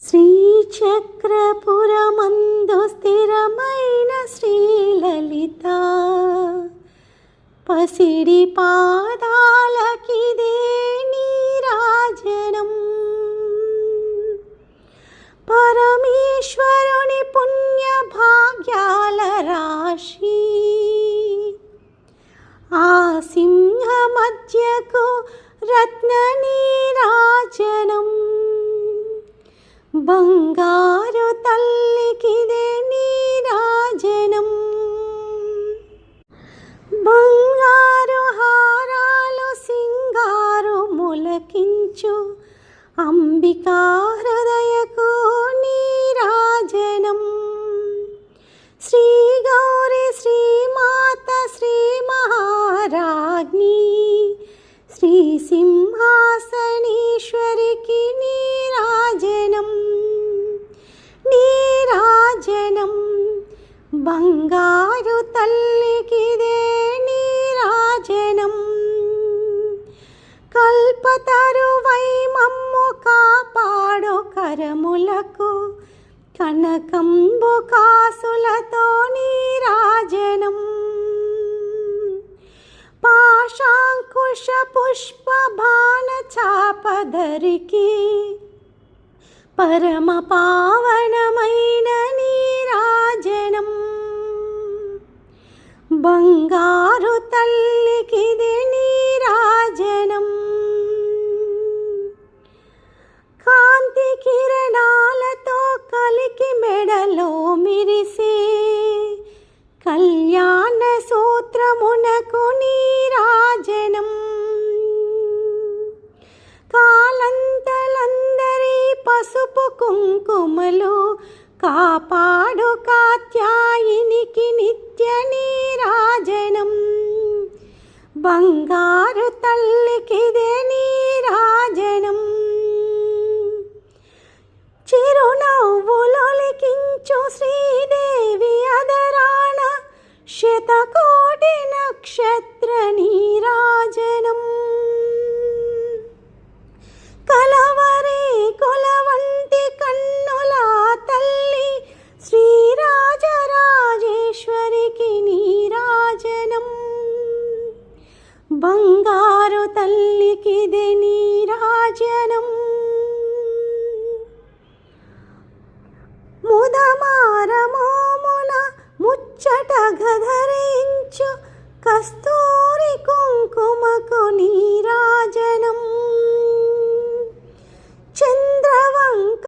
శ్రీచక్రపురమందు స్థిరమైన శ్రీలలిత పసిడి పాదాలకిదే నీరాజనం. పరమేశ్వరుని పుణ్య భాగ్యాల రాశి ఆ సింహ మధ్యకు రత్న నీరాజనం. బంగారు తల్లికిదే నీరాజనం. బంగారు హారాలు సింగారు ములకించు అంబికా హృదయకు నీరాజనం. శ్రీ గౌరి శ్రీమాత శ్రీ మహారాజ్ఞి శ్రీ సింహాసనేశ్వరికి నీరాజనం. నీరాజనం బంగారు తల్లికిదే నీరాజనం. కల్పతరువై మమ్ము కాపాడు కరములకు కనకంబు కాసులతో నీరాజనం. పాశాంకుశ పుష్ప బాణ చాపధరికి పరమ పావనమైన నీరాజనం. బంగారు తల్లికిదే నీరాజనం. కాంతి కిరణాలతో కలికి మెడలో మిరిసే కళ్యాణ సూత్రమునకు నీరాజనం. కాలంతలందరి పసుపు కుంకుమలు కాపాడు కాత్యాయినికి నిత్య నీరాజనం. బంగారు తల్లికిదే నీరాజనం.